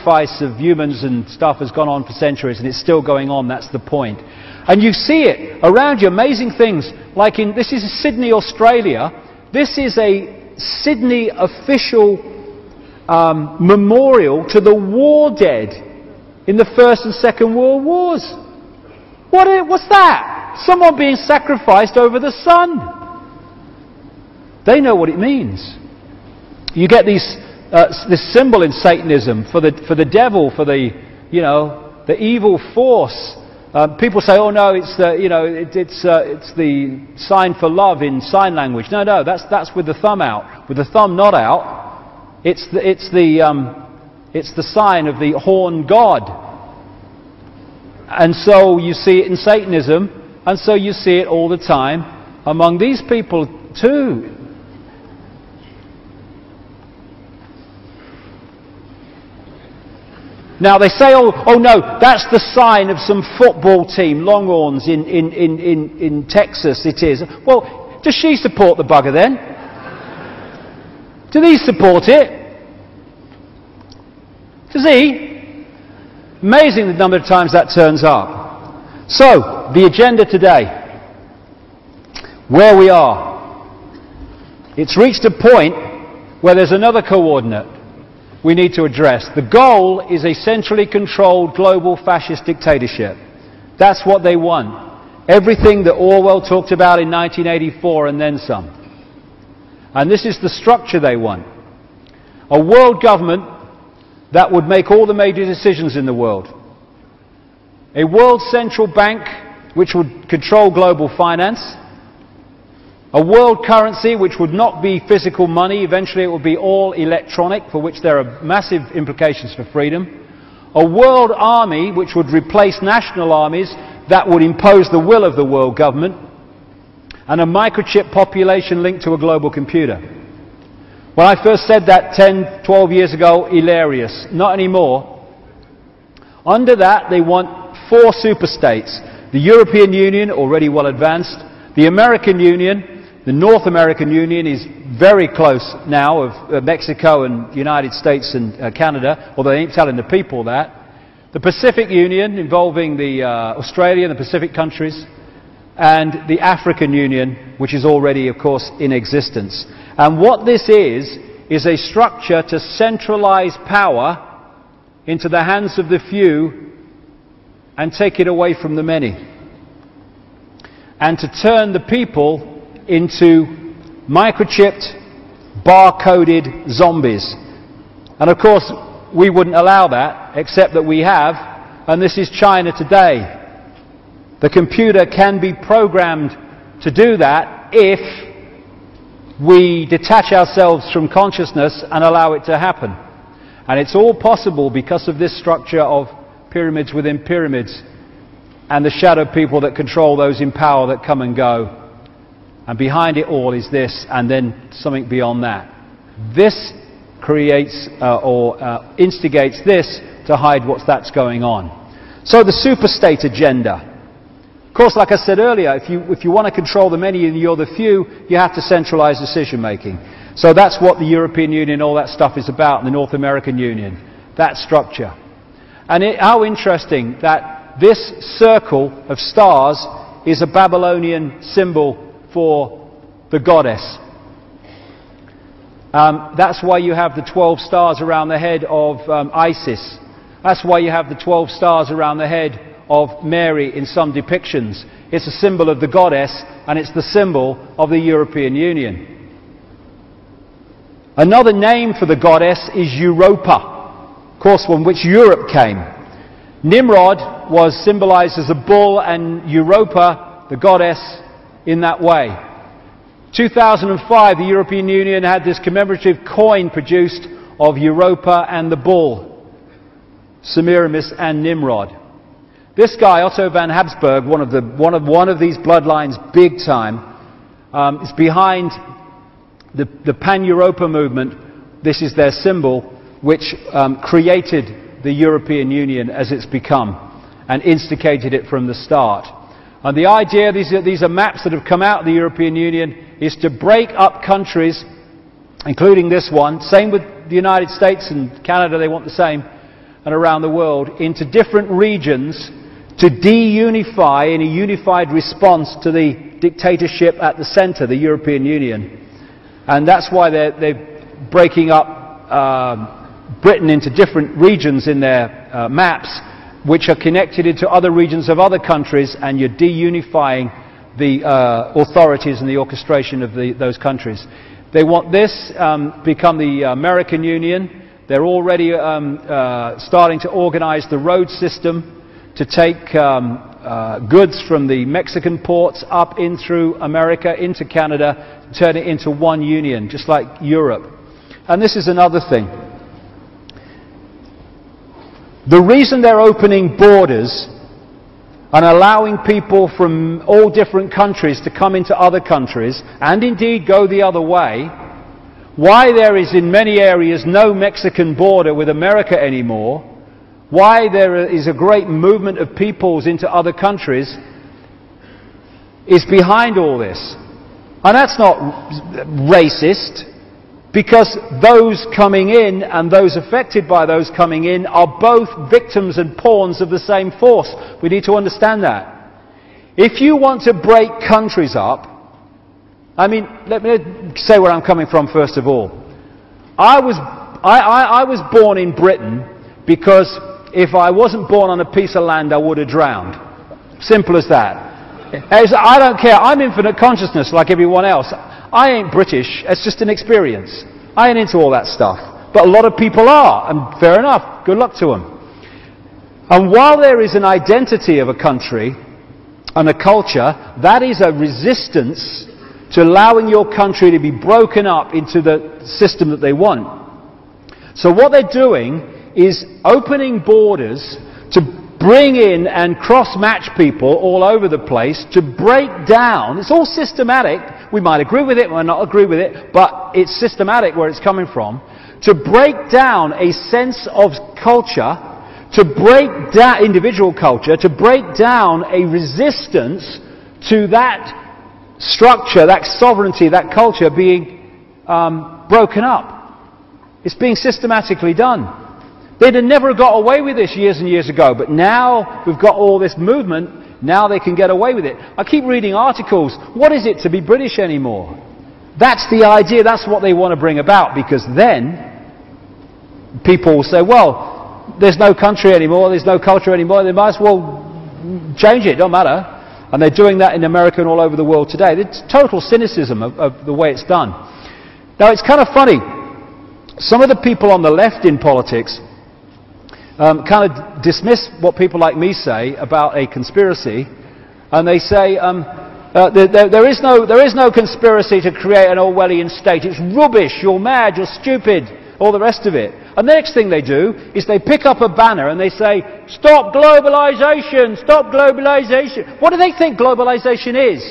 sacrifice of humans and stuff has gone on for centuries, and it's still going on. That's the point. And you see it around you, amazing things. Like this is Sydney, Australia. This is a Sydney official memorial to the war dead in the First and Second World Wars. What's that? Someone being sacrificed over the sun. They know what it means. You get this symbol in Satanism for the devil, for the evil force. People say, "Oh no, it's the sign for love in sign language." No, that's with the thumb out. With the thumb not out, it's the sign of the horn god. And so you see it in Satanism, and so you see it all the time among these people too. Now they say, oh no, that's the sign of some football team, Longhorns in Texas it is. Well, does she support the bugger then? Do these support it? Does he? Amazing the number of times that turns up. So, the agenda today. Where we are. It's reached a point where there's another coordinate we need to address. The goal is a centrally controlled global fascist dictatorship. That's what they want. Everything that Orwell talked about in 1984 and then some. And this is the structure they want. A world government that would make all the major decisions in the world. A world central bank which would control global finance. A world currency which would not be physical money. Eventually it would be all electronic, for which there are massive implications for freedom. A world army which would replace national armies that would impose the will of the world government. And a microchip population linked to a global computer. When I first said that 10, 12 years ago, hilarious. Not anymore. Under that they want 4 superstates. The European Union, already well advanced. The American Union. The North American Union is very close now, of Mexico and the United States and Canada, although they ain't telling the people that. The Pacific Union, involving the Australia and the Pacific countries, and the African Union, which is already, of course, in existence. And what this is a structure to centralize power into the hands of the few and take it away from the many. And to turn the people into microchipped, barcoded zombies. And of course, we wouldn't allow that, except that we have, and this is China today. The computer can be programmed to do that if we detach ourselves from consciousness and allow it to happen. And it's all possible because of this structure of pyramids within pyramids and the shadow people that control those in power that come and go. And behind it all is this, and then something beyond that. This creates instigates this to hide that's going on. So the superstate agenda. Of course, like I said earlier, if you want to control the many and you're the few, you have to centralize decision making. So that's what the European Union, all that stuff is about, and the North American Union. That structure. And how interesting that this circle of stars is a Babylonian symbol for the goddess. That's why you have the 12 stars around the head of Isis. That's why you have the 12 stars around the head of Mary in some depictions. It's a symbol of the goddess, and it's the symbol of the European Union. Another name for the goddess is Europa, of course, from which Europe came. Nimrod was symbolized as a bull, and Europa, the goddess, in that way. 2005, the European Union had this commemorative coin produced of Europa and the bull, Semiramis and Nimrod. This guy, Otto von Habsburg, one of these bloodlines, big time, is behind the Pan-Europa movement. This is their symbol, which created the European Union as it's become, and instigated it from the start. And the idea, these are maps that have come out of the European Union, is to break up countries, including this one. Same with the United States and Canada, they want the same. and around the world into different regions to de-unify in a unified response to the dictatorship at the centre, the European Union. And that's why they're breaking up Britain into different regions in their maps, which are connected into other regions of other countries, and you're de-unifying the authorities and the orchestration of those countries. They want this become the American Union. They're already starting to organize the road system to take goods from the Mexican ports up in through America, into Canada, turn it into one union, just like Europe. And this is another thing. The reason they're opening borders and allowing people from all different countries to come into other countries, and indeed go the other way, why there is in many areas no Mexican border with America anymore, why there is a great movement of peoples into other countries, is behind all this. And that's not racist, because those coming in and those affected by those coming in are both victims and pawns of the same force. We need to understand that. If you want to break countries up, I mean, let me say where I'm coming from first of all. I was born in Britain because if I wasn't born on a piece of land, I would have drowned. Simple as that. I don't care. I'm infinite consciousness like everyone else. I ain't British. It's just an experience. I ain't into all that stuff. But a lot of people are, and fair enough. Good luck to them. And while there is an identity of a country and a culture, that is a resistance to allowing your country to be broken up into the system that they want. So what they're doing is opening borders to bring in and cross-match people all over the place to break down. It's all systematic. We might agree with it, we might not agree with it, but it's systematic where it's coming from. To break down a sense of culture, to break down individual culture, to break down a resistance to that structure, that sovereignty, that culture being broken up. It's being systematically done. They'd have never got away with this years and years ago, but now we've got all this movement, now they can get away with it. I keep reading articles, what is it to be British anymore? That's the idea, that's what they want to bring about, because then people will say, well, there's no country anymore, there's no culture anymore, they might as well change it, don't matter. And they're doing that in America and all over the world today. It's total cynicism of the way it's done. Now it's kind of funny, some of the people on the left in politics kind of dismiss what people like me say about a conspiracy, and they say there is no conspiracy to create an Orwellian state. It's rubbish. You're mad. You're stupid. All the rest of it. And the next thing they do is they pick up a banner and they say, "Stop globalization! Stop globalization!" What do they think globalization is?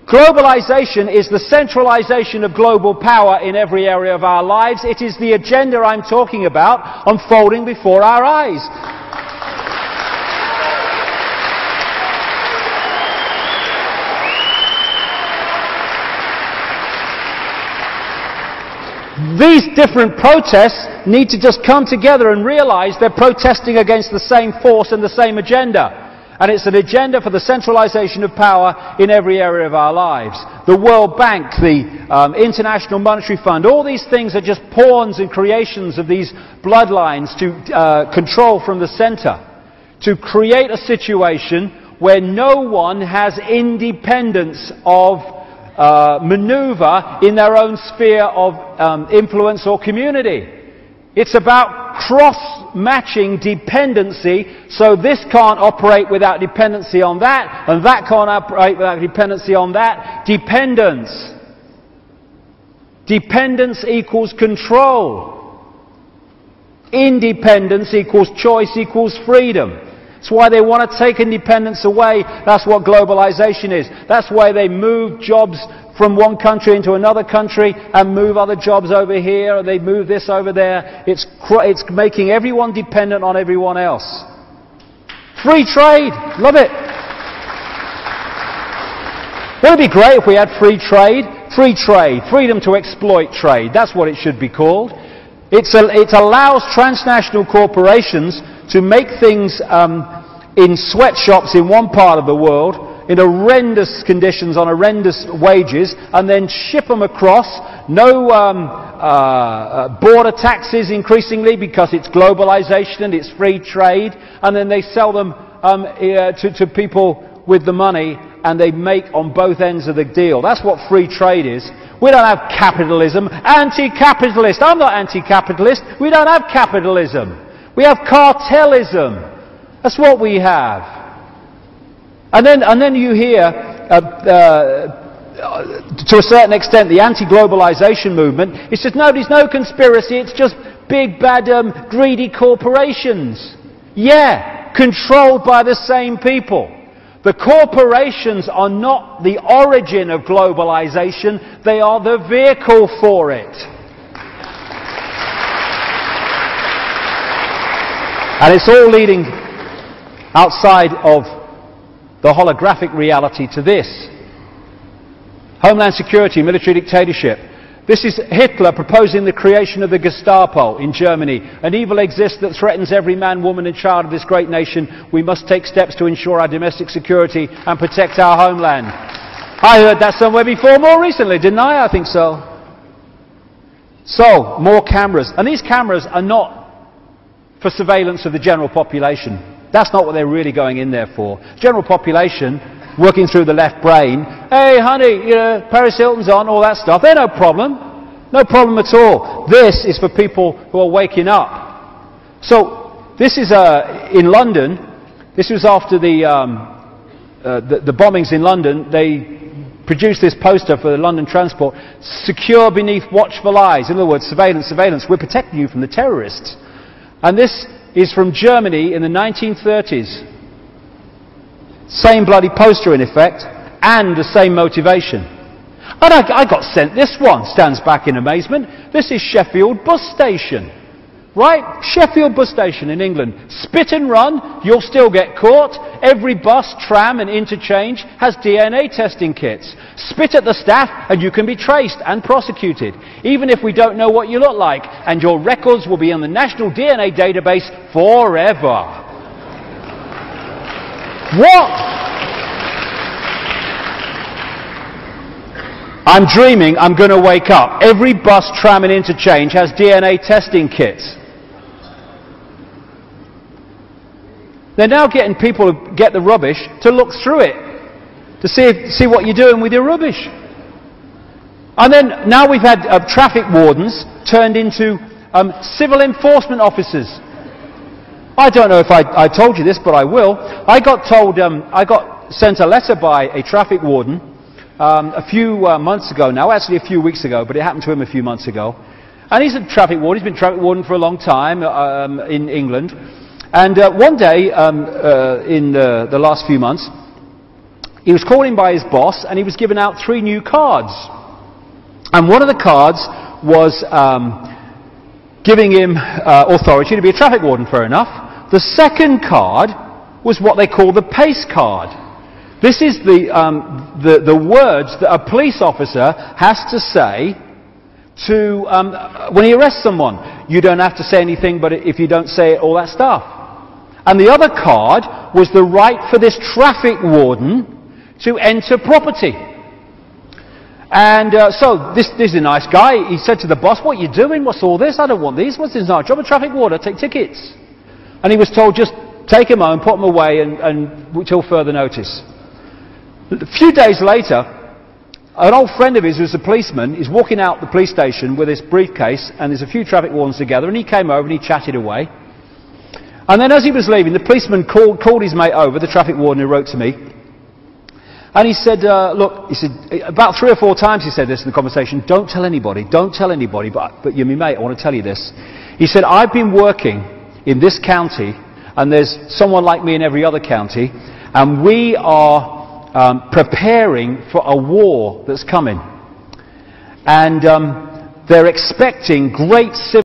Globalization is the centralization of global power in every area of our lives. It is the agenda I'm talking about unfolding before our eyes. These different protests need to just come together and realize they're protesting against the same force and the same agenda. And it's an agenda for the centralization of power in every area of our lives. The World Bank, the International Monetary Fund, all these things are just pawns and creations of these bloodlines to control from the center, to create a situation where no one has independence of maneuver in their own sphere of influence or community. It's about cross-matching dependency, so this can't operate without dependency on that, and that can't operate without dependency on that. Dependence. Dependence equals control. Independence equals choice equals freedom. That's why they want to take independence away. That's what globalization is. That's why they move jobs from one country into another country and move other jobs over here, and they move this over there. It's making everyone dependent on everyone else. Free trade. Love it. Wouldn't it be great if we had free trade? Free trade. Freedom to exploit trade. That's what it should be called. It allows transnational corporations to make things in sweatshops in one part of the world, in horrendous conditions, on horrendous wages, and then ship them across. No border taxes increasingly because it's globalization and it's free trade, and then they sell them to people with the money, and they make on both ends of the deal. That's what free trade is. We don't have capitalism. Anti-capitalist. I'm not anti-capitalist. We don't have capitalism. We have cartelism. That's what we have. And then you hear, to a certain extent, the anti-globalization movement. It's just there's no conspiracy. It's just big, bad, greedy corporations. Yeah, controlled by the same people. The corporations are not the origin of globalization. They are the vehicle for it. And it's all leading outside of the holographic reality to this. Homeland security, military dictatorship. This is Hitler proposing the creation of the Gestapo in Germany. An evil exists that threatens every man, woman and child of this great nation. We must take steps to ensure our domestic security and protect our homeland. I heard that somewhere before, more recently, didn't I? I think so. So, more cameras. And these cameras are not for surveillance of the general population. That's not what they're really going in there for. General population, working through the left brain. Hey, honey, Paris Hilton's on, all that stuff. They're no problem. No problem at all. This is for people who are waking up. So, this is in London. This was after the bombings in London. They produced this poster for the London transport. Secure beneath watchful eyes. In other words, surveillance, surveillance. We're protecting you from the terrorists. And this is from Germany in the 1930s. Same bloody poster in effect, and the same motivation. And I got sent this one, stands back in amazement. This is Sheffield Bus Station. Right? Sheffield Bus Station in England. Spit and run, you'll still get caught. Every bus, tram and interchange has DNA testing kits. Spit at the staff and you can be traced and prosecuted, even if we don't know what you look like, and your records will be in the National DNA Database forever. What? I'm dreaming I'm going to wake up. Every bus, tram and interchange has DNA testing kits. They're now getting people who get the rubbish to look through it, to see what you're doing with your rubbish. And then now we've had traffic wardens turned into civil enforcement officers. I don't know if I told you this, but I will. I got sent a letter by a traffic warden a few months ago now, actually a few weeks ago, but it happened to him a few months ago. And he's a traffic warden. He's been traffic warden for a long time in England. And one day in the last few months, he was called in by his boss and he was given out 3 new cards. And one of the cards was giving him authority to be a traffic warden, fair enough. The second card was what they call the PACE card. This is the words that a police officer has to say to when he arrests someone. You don't have to say anything, but if you don't say it, all that stuff. And the other card was the right for this traffic warden to enter property. And so this is a nice guy. He said to the boss, "What are you doing? What's all this? I don't want these. What's this? No, job of traffic warden, I take tickets." And he was told, just take them home, put them away, and until further notice. A few days later, an old friend of his who's a policeman is walking out the police station with his briefcase, and there's a few traffic wardens together, and he came over and he chatted away. And then as he was leaving, the policeman called his mate over, the traffic warden who wrote to me, and he said, look, he said, about 3 or 4 times he said this in the conversation, don't tell anybody, but you're my mate, I want to tell you this. He said, I've been working in this county, and there's someone like me in every other county, and we are preparing for a war that's coming. And they're expecting great civil